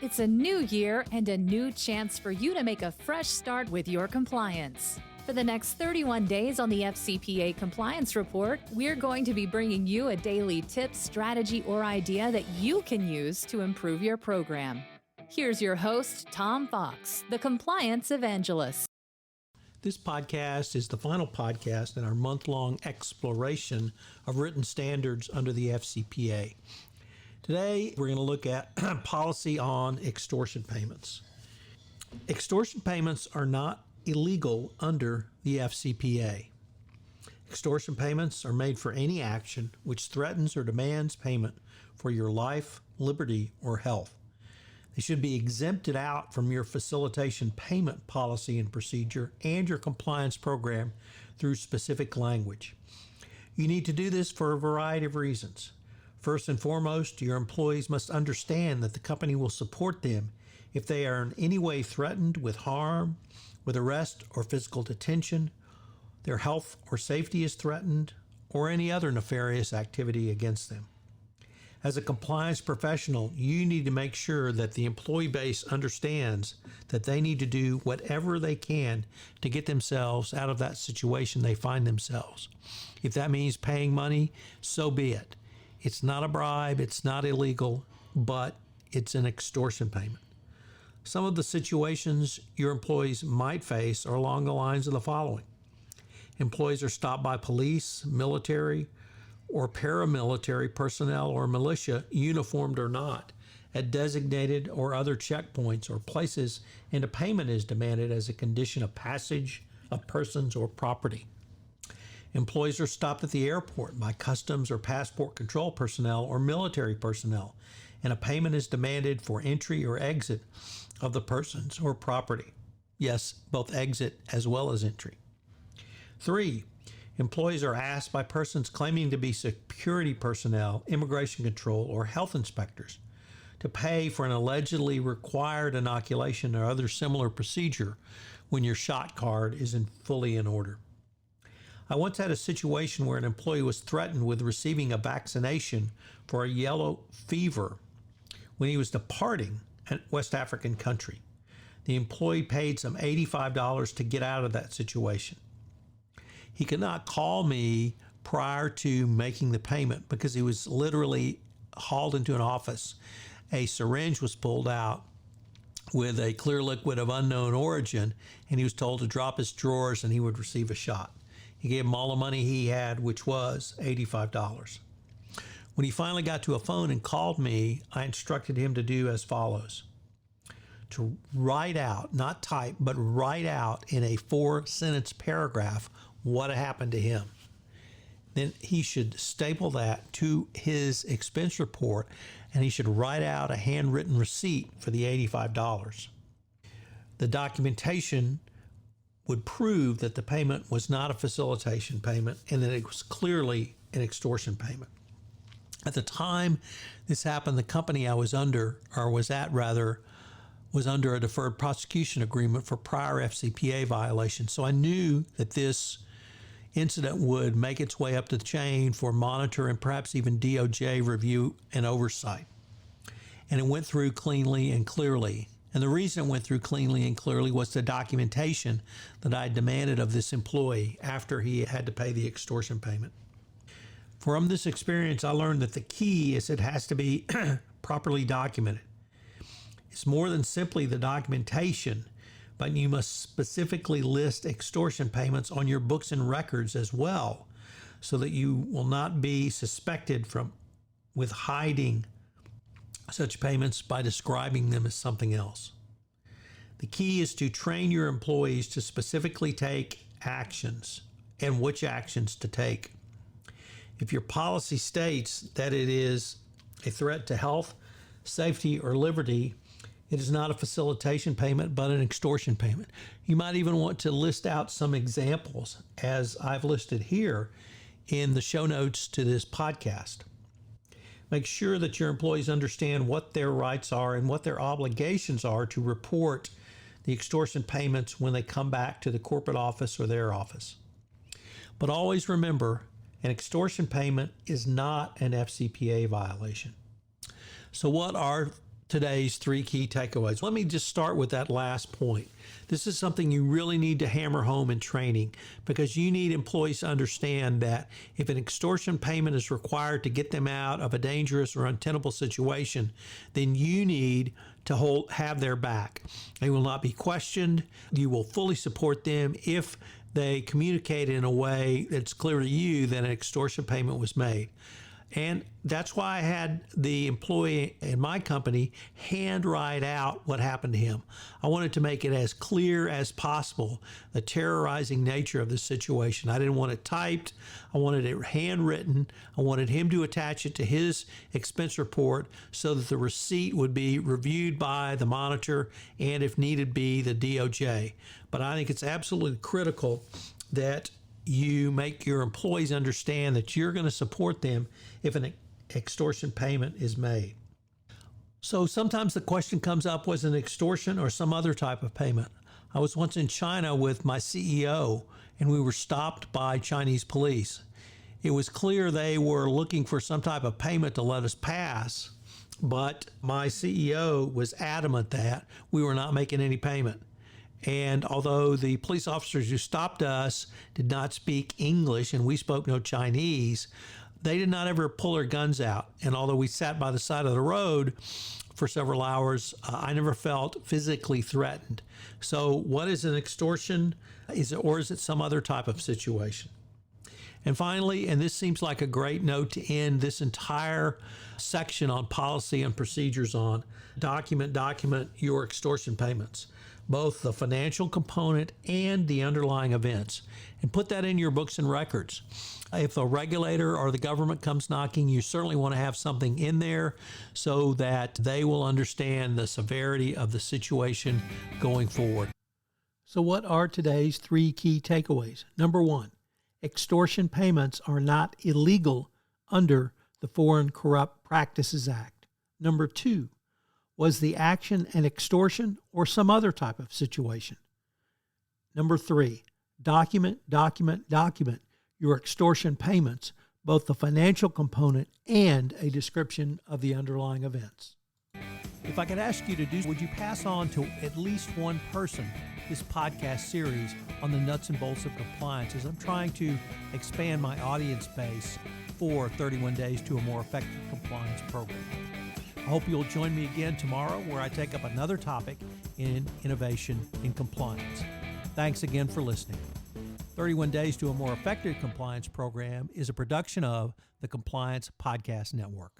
It's a new year and a new chance for you to make a fresh start with your compliance. For the next 31 days on the FCPA Compliance Report, we're going to be bringing you a daily tip, strategy, or idea that you can use to improve your program. Here's your host, Tom Fox, the Compliance Evangelist. This podcast is the final podcast in our month-long exploration of written standards under the FCPA. Today, we're going to look at policy on extortion payments. Extortion payments are not illegal under the FCPA. Extortion payments are made for any action which threatens or demands payment for your life, liberty, or health. They should be exempted out from your facilitation payment policy and procedure and your compliance program through specific language. You need to do this for a variety of reasons. First and foremost, your employees must understand that the company will support them if they are in any way threatened with harm, with arrest or physical detention, their health or safety is threatened, or any other nefarious activity against them. As a compliance professional, you need to make sure that the employee base understands that they need to do whatever they can to get themselves out of that situation they find themselves. If that means paying money, so be it. It's not a bribe, it's not illegal, but it's an extortion payment. Some of the situations your employees might face are along the lines of the following. Employees are stopped by police, military, or paramilitary personnel or militia, uniformed or not, at designated or other checkpoints or places, and a payment is demanded as a condition of passage of persons or property. Employees are stopped at the airport by customs or passport control personnel or military personnel, and a payment is demanded for entry or exit of the persons or property. Yes, both exit as well as entry. 3. Employees are asked by persons claiming to be security personnel, immigration control, or health inspectors to pay for an allegedly required inoculation or other similar procedure when your shot card isn't fully in order. I once had a situation where an employee was threatened with receiving a vaccination for a yellow fever when he was departing a West African country. The employee paid some $85 to get out of that situation. He could not call me prior to making the payment because he was literally hauled into an office. A syringe was pulled out with a clear liquid of unknown origin, and he was told to drop his drawers and he would receive a shot. He gave him all the money he had, which was $85. When he finally got to a phone and called me, I instructed him to do as follows. To write out, not type, but write out in a 4-sentence paragraph what happened to him. Then he should staple that to his expense report, and he should write out a handwritten receipt for the $85. The documentation would prove that the payment was not a facilitation payment and that it was clearly an extortion payment. At the time this happened, the company I was under, or was at rather, was under a deferred prosecution agreement for prior FCPA violations. So I knew that this incident would make its way up the chain for monitor and perhaps even DOJ review and oversight. And it went through cleanly and clearly. And the reason it went through cleanly and clearly was the documentation that I demanded of this employee after he had to pay the extortion payment. From this experience, I learned that the key is it has to be properly documented. It's more than simply the documentation, but you must specifically list extortion payments on your books and records as well, so that you will not be suspected with hiding such payments by describing them as something else. The key is to train your employees to specifically take actions and which actions to take. If your policy states that it is a threat to health, safety, or liberty, it is not a facilitation payment, but an extortion payment. You might even want to list out some examples, as I've listed here in the show notes to this podcast. Make sure that your employees understand what their rights are and what their obligations are to report the extortion payments when they come back to the corporate office or their office. But always remember, an extortion payment is not an FCPA violation. So what are today's 3 key takeaways. Let me just start with that last point. This is something you really need to hammer home in training, because you need employees to understand that if an extortion payment is required to get them out of a dangerous or untenable situation, then you need to have their back. They will not be questioned. You will fully support them if they communicate in a way that's clear to you that an extortion payment was made. And that's why I had the employee in my company hand write out what happened to him. I wanted to make it as clear as possible, the terrorizing nature of the situation. I didn't want it typed. I wanted it handwritten. I wanted him to attach it to his expense report so that the receipt would be reviewed by the monitor and, if needed be, the DOJ. But I think it's absolutely critical that you make your employees understand that you're going to support them if an extortion payment is made. So sometimes the question comes up, was it an extortion or some other type of payment? I was once in China with my CEO, and we were stopped by Chinese police. It was clear they were looking for some type of payment to let us pass, but my CEO was adamant that we were not making any payment. And although the police officers who stopped us did not speak English and we spoke no Chinese, they did not ever pull their guns out. And although we sat by the side of the road for several hours, I never felt physically threatened. So what is an extortion? Is it some other type of situation? And finally, and this seems like a great note to end this entire section on policy and procedures on, document your extortion payments, both the financial component and the underlying events, and put that in your books and records. If a regulator or the government comes knocking, you certainly want to have something in there so that they will understand the severity of the situation going forward. So what are today's 3 key takeaways? Number 1, extortion payments are not illegal under the Foreign Corrupt Practices Act. Number 2, was the action an extortion or some other type of situation? Number 3, document your extortion payments, both the financial component and a description of the underlying events. If I could ask you to do, would you pass on to at least one person this podcast series on the nuts and bolts of compliance, as I'm trying to expand my audience base for 31 Days to a More Effective Compliance program. I hope you'll join me again tomorrow, where I take up another topic in innovation in compliance. Thanks again for listening. 31 Days to a More Effective Compliance program is a production of the Compliance Podcast Network.